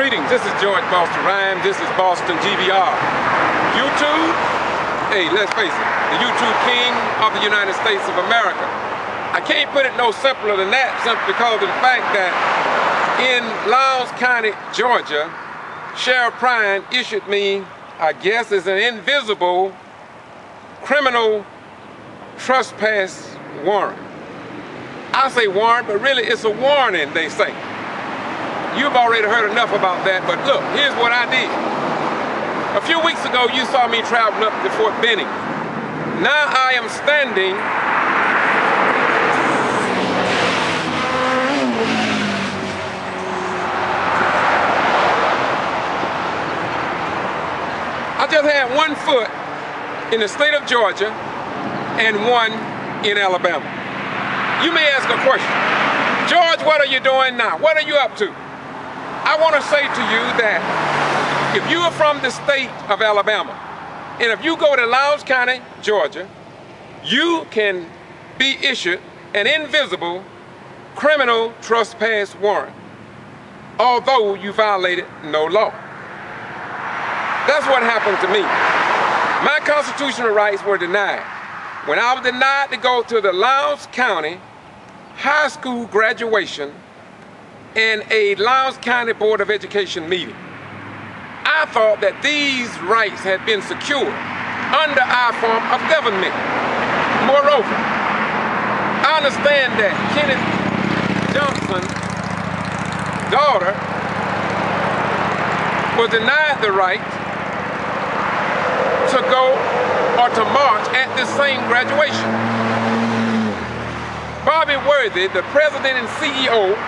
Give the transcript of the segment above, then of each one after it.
Greetings, this is George Boston Rhymes, this is Boston G.B.R. YouTube, hey, let's face it, the YouTube king of the United States of America. I can't put it no simpler than that, simply because of the fact that in Lowndes County, Georgia, Sheriff Prine issued me, I guess, as an invisible criminal trespass warrant. I say warrant, but really it's a warning, they say. You've already heard enough about that, but look, here's what I did. A few weeks ago, you saw me traveling up to Fort Benning. Now I am standing I just had one foot in the state of Georgia and one in Alabama. You may ask a question. George, what are you doing now? What are you up to? I want to say to you that if you are from the state of Alabama, and if you go to Lowndes County, Georgia, you can be issued an invisible criminal trespass warrant, although you violated no law. That's what happened to me. My constitutional rights were denied. When I was denied to go to the Lowndes County high school graduation and a Lowndes County Board of Education meeting, I thought that these rights had been secured under our form of government. Moreover, I understand that Kenneth Johnson's daughter was denied the right to go or to march at this same graduation. Bobby Worthy, the president and CEO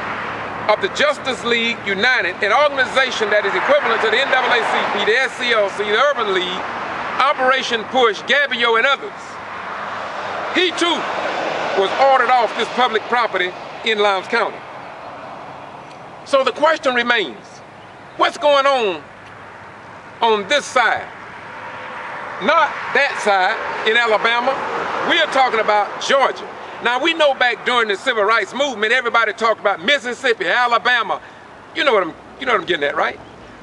of the Justice League United, an organization that is equivalent to the NAACP, the SCLC, the Urban League, Operation Push, G.B.R, and others, he too was ordered off this public property in Lowndes County. So the question remains, what's going on this side? Not that side in Alabama. We are talking about Georgia. Now, we know back during the Civil Rights Movement, everybody talked about Mississippi, Alabama. You know what I'm getting at, right?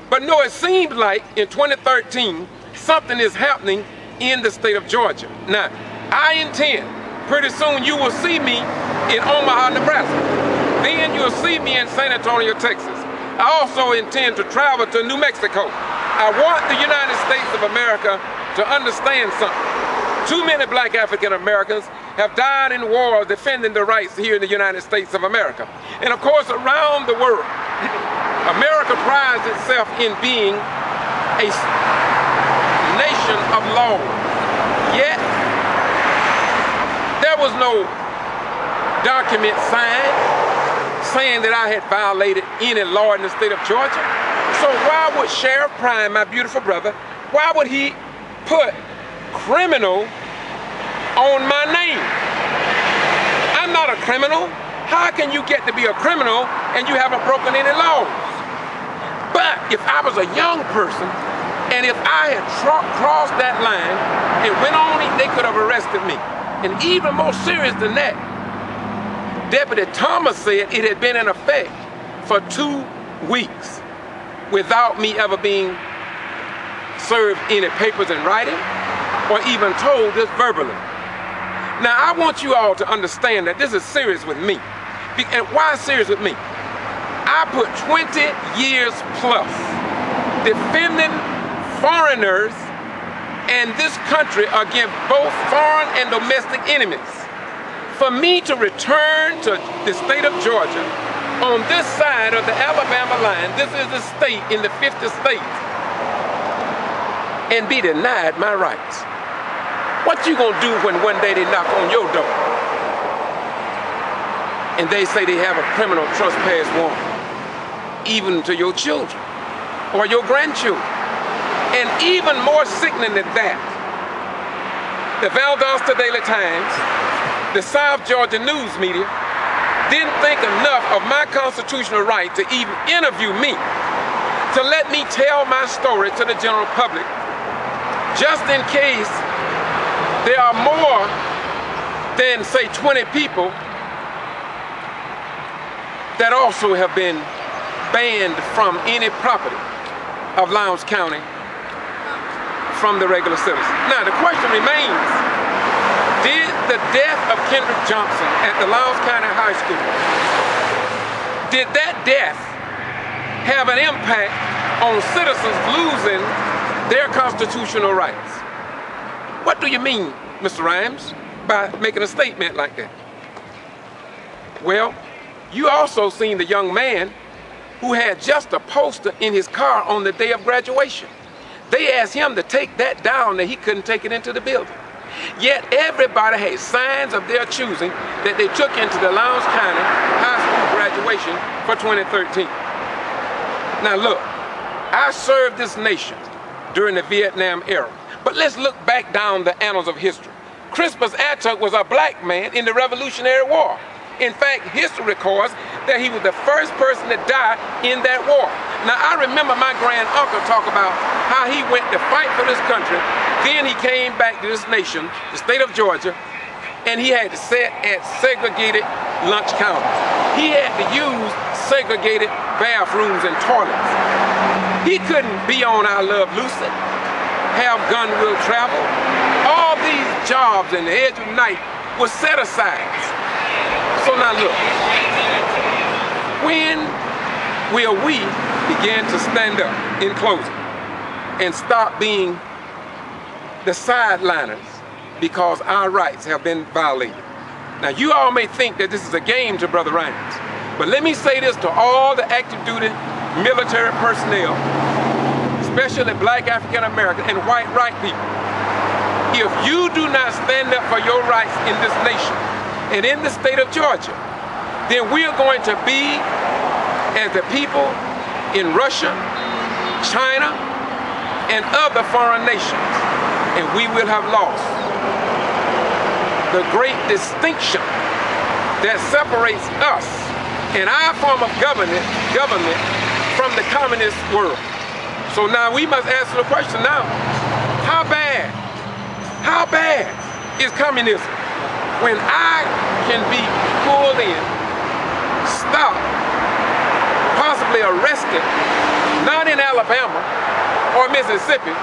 But no, it seems like in 2013, something is happening in the state of Georgia. Now, I intend, pretty soon you will see me in Omaha, Nebraska. Then you'll see me in San Antonio, Texas. I also intend to travel to New Mexico. I want the United States of America to understand something. Too many black African Americans have died in wars defending their rights here in the United States of America. And of course, around the world, America prides itself in being a nation of law. Yet, there was no document signed saying that I had violated any law in the state of Georgia. So why would Sheriff Prine, my beautiful brother, why would he put criminal on my name? I'm not a criminal. How can you get to be a criminal and you haven't broken any laws? But if I was a young person and if I had crossed that line and went on, they could have arrested me. And even more serious than that, Deputy Thomas said it had been in effect for 2 weeks without me ever being served any papers in writing or even told this verbally. Now, I want you all to understand that this is serious with me. And why serious with me? I put 20 years plus defending foreigners and this country against both foreign and domestic enemies. For me to return to the state of Georgia on this side of the Alabama line, this is the state in the 50 states, and be denied my rights. What you gonna do when one day they knock on your door and they say they have a criminal trespass warrant, even to your children or your grandchildren? And even more sickening than that, the Valdosta Daily Times, the South Georgia news media, didn't think enough of my constitutional right to even interview me, to let me tell my story to the general public, just in case there are more than, say, 20 people that also have been banned from any property of Lowndes County from the regular citizens. Now the question remains, did the death of Kendrick Johnson at the Lowndes County High School, did that death have an impact on citizens losing their constitutional rights? What do you mean, Mr. RHYNES, by making a statement like that? Well, you also seen the young man who had just a poster in his car on the day of graduation. They asked him to take that down, that he couldn't take it into the building. Yet everybody had signs of their choosing that they took into the Lowndes County High School graduation for 2013. Now look, I served this nation during the Vietnam era, but let's look back down the annals of history. Trespass was a black man in the Revolutionary War. In fact, history records that he was the first person to die in that war. Now, I remember my grand-uncle talk about how he went to fight for this country. Then he came back to this nation, the state of Georgia, and he had to sit at segregated lunch counters. He had to use segregated bathrooms and toilets. He couldn't be on I Love Lucy, have Gun Will Travel. All these jobs in the edge of night were set aside. So now look, when will we begin to stand up in closing and stop being the sideliners because our rights have been violated? Now you all may think that this is a game to Brother RHYNES, but let me say this to all the active duty military personnel, especially black African American and white people. If you do not stand up for your rights in this nation and in the state of Georgia, then we are going to be as the people in Russia, China, and other foreign nations, and we will have lost the great distinction that separates us and our form of government from the communist world. So now we must answer the question now, how bad is communism when I can be pulled in, stopped, possibly arrested, not in Alabama or Mississippi,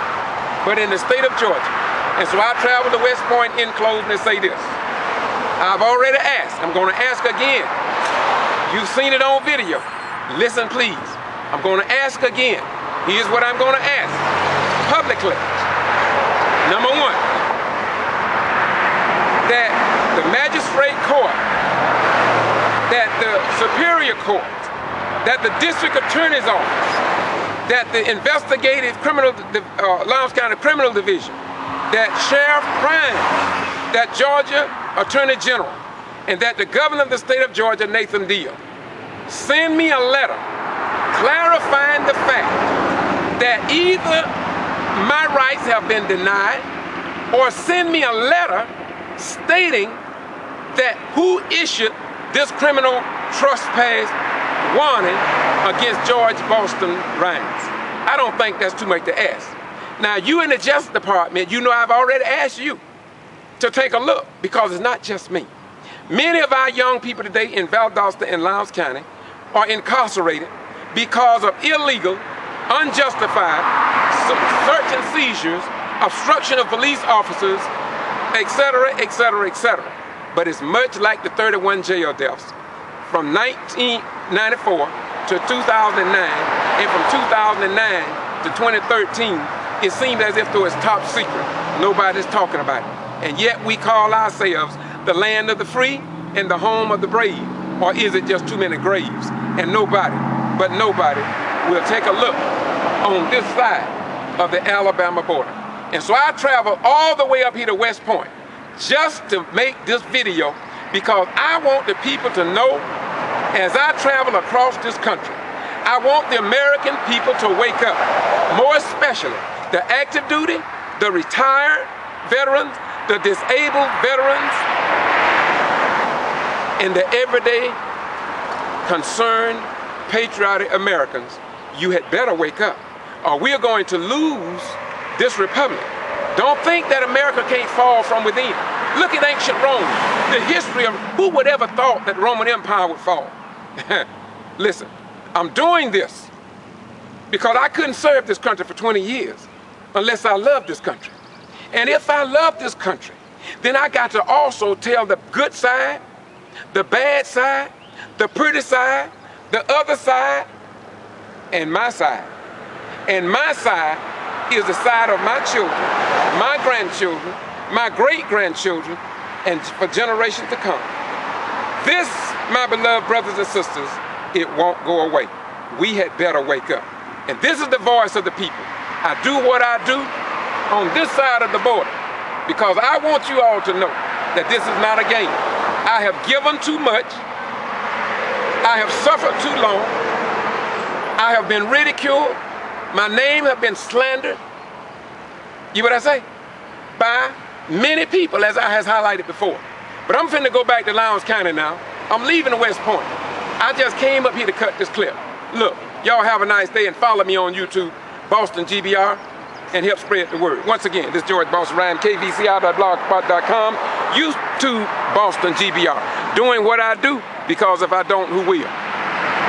but in the state of Georgia? And so I travel to West Point in closing and say this. I've already asked, I'm going to ask again. You've seen it on video. Listen please. I'm going to ask again. Here's what I'm going to ask publicly. Number one, that the magistrate court, that the superior court, that the district attorney's office, that the investigative criminal, Lowndes County Criminal Division, that Sheriff RHYNES, that Georgia Attorney General, and that the governor of the state of Georgia, Nathan Deal, send me a letter clarifying the fact that either my rights have been denied, or send me a letter stating that who issued this criminal trespass warning against George Boston RHYNES. I don't think that's too much to ask. Now you in the Justice Department, you know I've already asked you to take a look, because it's not just me. Many of our young people today in Valdosta and Lowndes County are incarcerated because of illegal, unjustified search and seizures, obstruction of police officers, etc., etc., etc. But it's much like the 31 jail deaths from 1994 to 2009, and from 2009 to 2013, it seemed as if it was top secret. Nobody's talking about it. And yet we call ourselves the land of the free and the home of the brave. Or is it just too many graves? And nobody will take a look on this side of the Alabama border. And so I traveled all the way up here to West Point just to make this video, because I want the people to know, as I travel across this country, I want the American people to wake up, more especially the active duty, the retired veterans, the disabled veterans, and the everyday concerned, patriotic Americans. You had better wake up, or we're going to lose this republic. Don't think that America can't fall from within. Look at ancient Rome. The history of who would ever thought that Roman Empire would fall. Listen, I'm doing this because I couldn't serve this country for 20 years unless I loved this country. And if I love this country, then I got to also tell the good side, the bad side, the pretty side, the other side, and my side. And my side is the side of my children, my grandchildren, my great-grandchildren, and for generations to come. This, my beloved brothers and sisters, it won't go away. We had better wake up. And this is the voice of the people. I do what I do on this side of the border because I want you all to know that this is not a game. I have given too much. I have suffered too long. I have been ridiculed. My name has been slandered. You what I say? By many people, as I has highlighted before. But I'm finna go back to Lowndes County now. I'm leaving West Point. I just came up here to cut this clip. Look, y'all have a nice day and follow me on YouTube, Boston G.B.R, and help spread the word. Once again, this is George Boston Rhyme, kvci.blogspot.com, YouTube Boston G.B.R. Doing what I do, because if I don't, who will?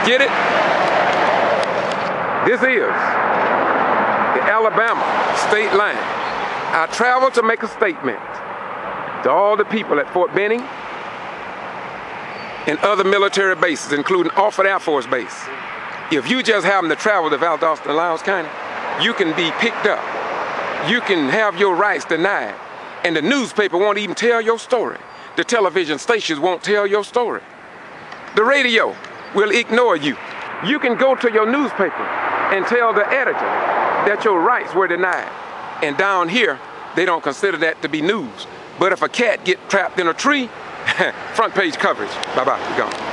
Get it? This is the Alabama state line. I traveled to make a statement to all the people at Fort Benning and other military bases, including Offutt Air Force Base. If you just happen to travel to Valdosta and Lowndes County, you can be picked up. You can have your rights denied. And the newspaper won't even tell your story. The television stations won't tell your story. The radio will ignore you. You can go to your newspaper and tell the editor that your rights were denied. And down here, they don't consider that to be news. But if a cat gets trapped in a tree, front page coverage. Bye-bye, we're gone.